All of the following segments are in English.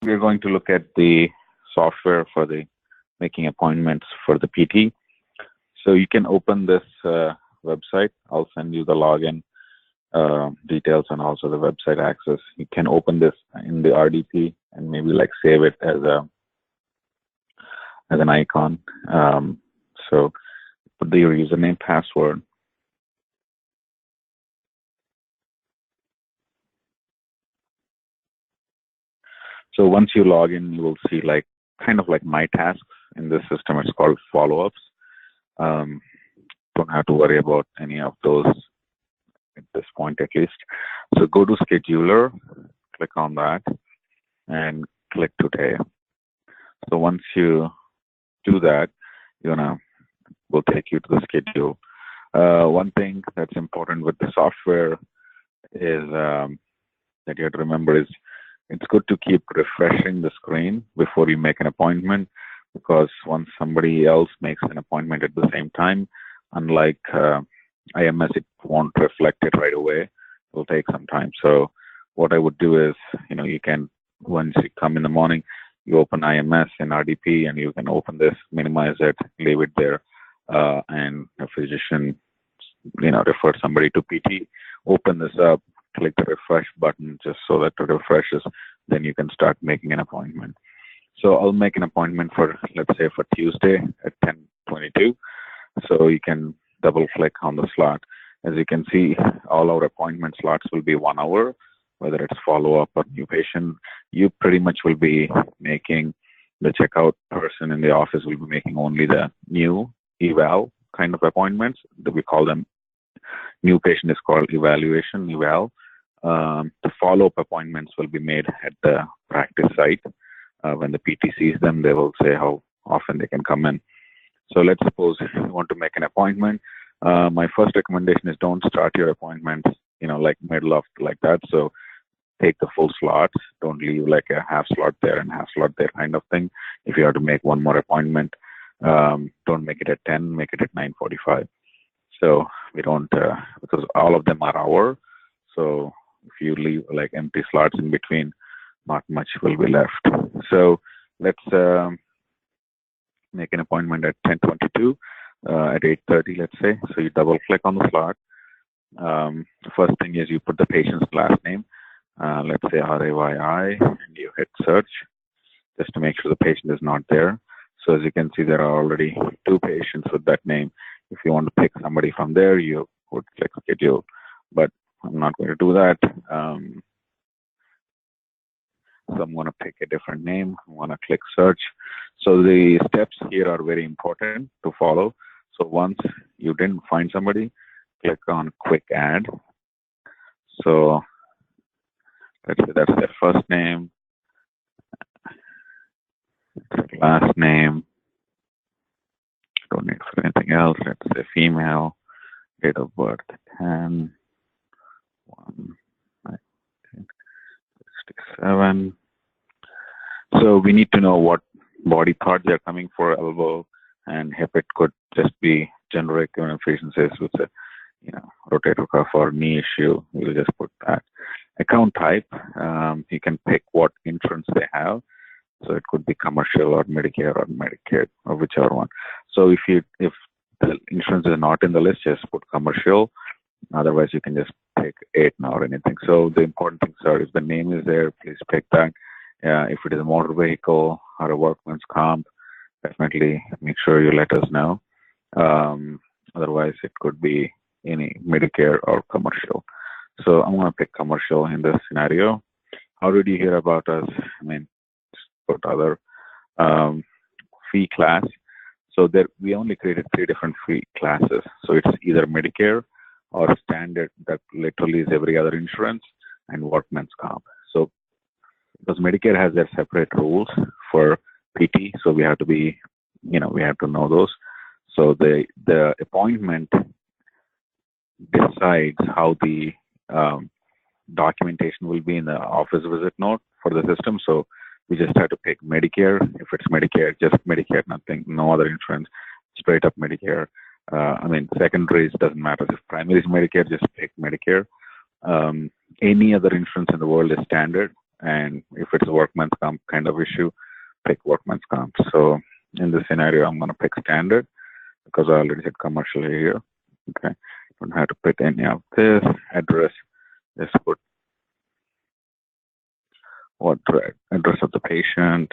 we're going to look at the software for the making appointments for the PT. So you can open this website. I'll send you the login details and also the website access. You can open this in the RDP and maybe like save it as an icon. So put your username, password. So once you log in, you will see like kind of like my tasks in this system. It's called follow-ups. Don't have to worry about any of those at this point, at least. So go to scheduler, click on that, and click today. So once you do that, we'll take you to the schedule. One thing that's important with the software is that you have to remember is it's good to keep refreshing the screen before you make an appointment, because once somebody else makes an appointment at the same time, unlike IMS, it won't reflect it right away. It will take some time. So what I would do is, you can, once you come in the morning, you open IMS and RDP, and you can open this, minimize it, leave it there, and a physician, refer somebody to PT, open this up, click the refresh button just so that it refreshes, then you can start making an appointment. So I'll make an appointment for, let's say, for Tuesday at 10:22. So you can double click on the slot. As you can see, all our appointment slots will be 1 hour, whether it's follow-up or new patient. You pretty much will be making, the checkout person in the office will be making only the new eval kind of appointments. We call them, new patient is called evaluation, eval. The follow-up appointments will be made at the practice site. When the PT sees them, they will say how often they can come in. So let's suppose you want to make an appointment. My first recommendation is don't start your appointment, like middle of like that. So take the full slots. Don't leave like a half slot there and half slot there kind of thing. If you have to make one more appointment, don't make it at 10, make it at 9:45. So we don't, because all of them are hour. So if you leave like empty slots in between, not much will be left. So let's make an appointment at 10:22, at 8:30, let's say. So you double click on the slot. The first thing is you put the patient's last name, let's say RAYI, and you hit search just to make sure the patient is not there. So as you can see, there are already 2 patients with that name. If you want to pick somebody from there, you would click schedule, but I'm not going to do that. So I'm going to pick a different name. I want to click search. So the steps here are very important to follow. So once you didn't find somebody, click on quick add. So let's say that's their first name, last name. Don't need for anything else. Let's say female, date of birth 10/1/1967. So we need to know what body part they're coming for, elbow and hip. It could just be generic. If patient says with a rotator cuff or knee issue, we'll just put that. Account type, you can pick what insurance they have. So it could be commercial or Medicare or Medicaid or whichever one. So if the insurance is not in the list, just put commercial. Otherwise, you can just pick Aetna or anything. So the important things are, if the name is there, please pick that. If it is a motor vehicle or a workman's comp, definitely make sure you let us know. Otherwise, it could be any Medicare or commercial. So I'm going to pick commercial in this scenario. How did you hear about us? Put other fee class. So there, we only created 3 different fee classes. So it's either Medicare or standard, that literally is every other insurance, and workman's comp. So because Medicare has their separate rules for PT, so we have to be, we have to know those. So the appointment decides how the documentation will be in the office visit note for the system. So we just have to pick Medicare. If it's Medicare, just Medicare, nothing, no other insurance, straight up Medicare. Secondaries doesn't matter. If primary is Medicare, just pick Medicare. Any other insurance in the world is standard, and if it's a workman's comp kind of issue, pick workman's comp. So in this scenario, I'm going to pick standard because I already said commercial here. Okay, don't have to put any of this. Address, just put what address of the patient.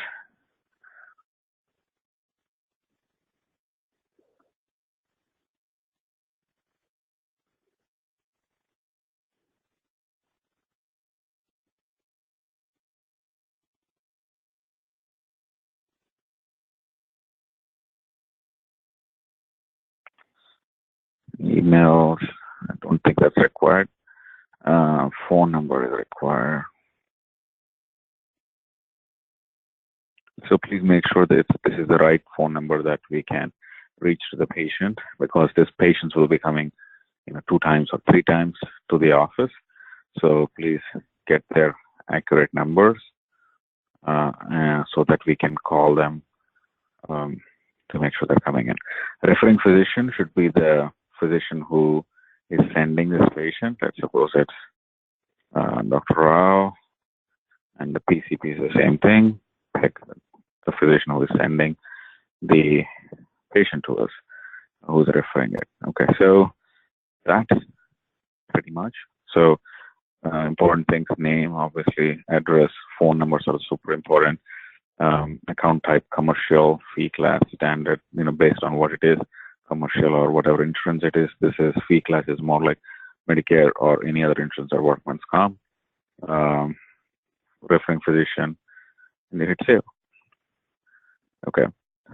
Emails, I don't think that's required. Phone number is required. So please make sure that this is the right phone number that we can reach to the patient, because this patients will be coming 2 times or 3 times to the office. So please get their accurate numbers so that we can call them to make sure they're coming in. Referring physician should be the physician who is sending this patient. Let's suppose it's Dr. Rao, and the PCP is the same thing. Pick the physician who is sending the patient to us, who's referring it. Okay, so that's pretty much. So important things: name, obviously, address, phone numbers are super important. Account type, commercial, fee class, standard, based on what it is, commercial or whatever insurance it is. This is fee class is more like Medicare or any other insurance or workman's comp. Referring physician, and hit save. Okay,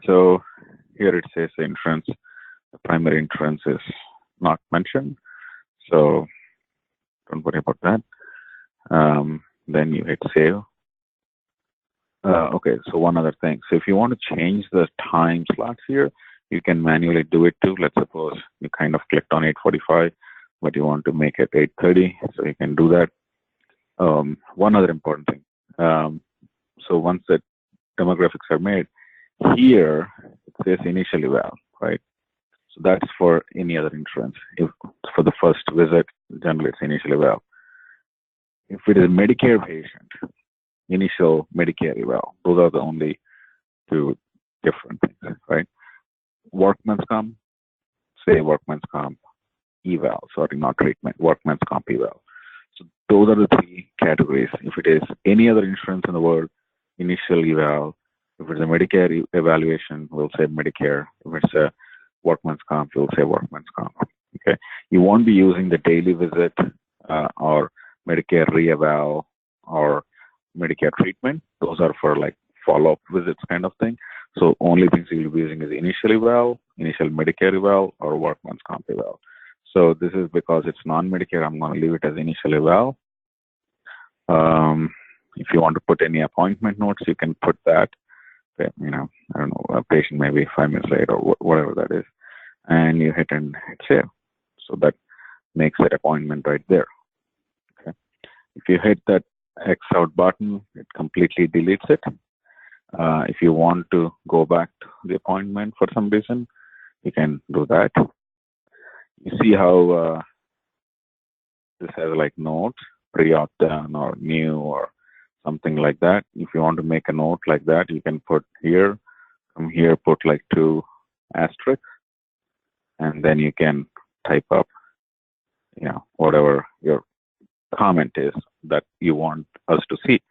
so here it says the insurance, the primary insurance is not mentioned, so don't worry about that. Then you hit save. Okay, so one other thing. So if you want to change the time slots here, you can manually do it too. Let's suppose you kind of clicked on 8:45, but you want to make it 8:30, so you can do that. One other important thing. So once the demographics are made, here it says initial eval, right? So that's for any other insurance. If for the first visit, generally it's initial eval. If it is a Medicare patient, initial Medicare eval. Those are the only 2 different things, right? Workman's comp, say workman's comp eval, sorry, not treatment, workman's comp eval. So those are the 3 categories. If it is any other insurance in the world, initial eval. If it's a Medicare evaluation, we'll say Medicare. If it's a workman's comp, we'll say workman's comp. Okay, you won't be using the daily visit or Medicare re-eval or Medicare treatment. Those are for like follow-up visits kind of thing. So only things you'll be using is initial eval, initial Medicare eval, or workman's comp eval. So this is because it's non-Medicare, I'm going to leave it as initial eval. If you want to put any appointment notes, you can put that. I don't know, a patient maybe 5 minutes late or whatever that is, and you hit save. So that makes that appointment right there. Okay. If you hit that X out button, it completely deletes it. If you want to go back to the appointment for some reason, you can do that. You see how this has like notes, pre-op done or new or something like that. If you want to make a note like that, you can put here, from here, put like 2 asterisks, and then you can type up, whatever your comment is that you want us to see.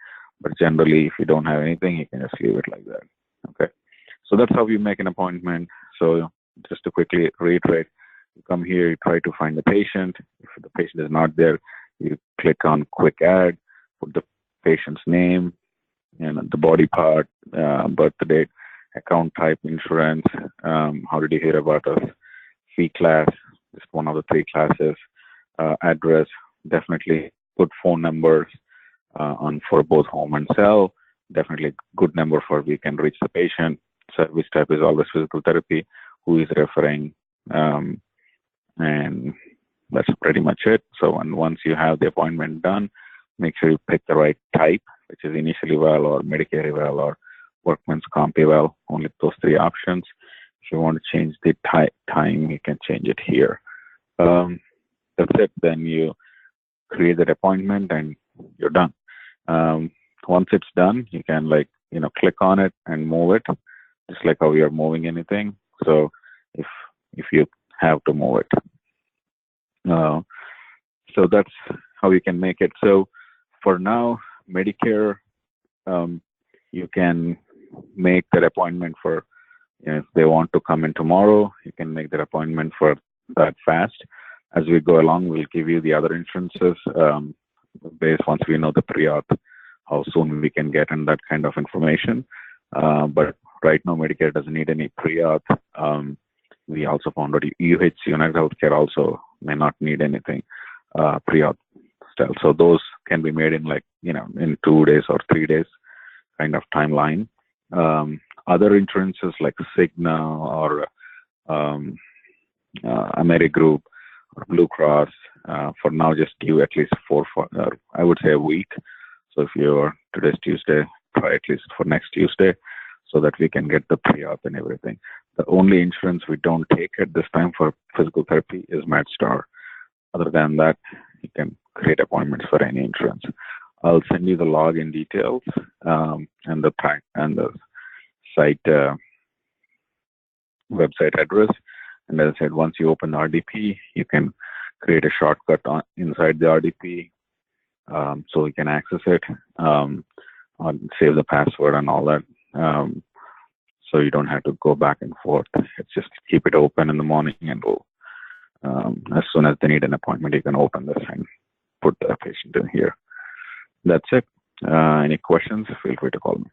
But generally, if you don't have anything, you can just leave it like that. Okay. So that's how you make an appointment. So just to quickly reiterate, you come here, you try to find the patient. If the patient is not there, you click on quick add, put the patient's name, the body part, birth date, account type, insurance, how did you hear about us, fee class, just one of the 3 classes, address, definitely put phone numbers on for both home and cell, definitely good number for we can reach the patient. Service type is always physical therapy, who is referring, and that's pretty much it. So once you have the appointment done, make sure you pick the right type, which is initial eval or Medicare eval or workman's comp eval, only those 3 options. If you want to change the time, you can change it here. That's it. Then you create that appointment and you're done. once it's done, you can click on it and move it, just like how you're moving anything. So if you have to move it, so that's how you can make it. So for now, Medicare, you can make that appointment for, if they want to come in tomorrow, you can make that appointment for that fast. As we go along, we'll give you the other insurances based once we know the pre-auth, how soon we can get and that kind of information. But right now, Medicare doesn't need any pre-auth. We also found out UH, United Healthcare, also may not need anything pre-auth style. So those can be made in in 2 days or 3 days kind of timeline. Other insurances like Cigna or Amerigroup or Blue Cross, for now, just give at least I would say a week. So if today's Tuesday, try at least for next Tuesday, so that we can get the pre-auth and everything. The only insurance we don't take at this time for physical therapy is MedStar. Other than that, you can create appointments for any insurance. I'll send you the login details and the site website address. And as I said, once you open the RDP, you can create a shortcut inside the RDP, so you can access it, save the password and all that. So you don't have to go back and forth. It's just keep it open in the morning, and as soon as they need an appointment, you can open this and put the patient in here. That's it. Any questions? Feel free to call me.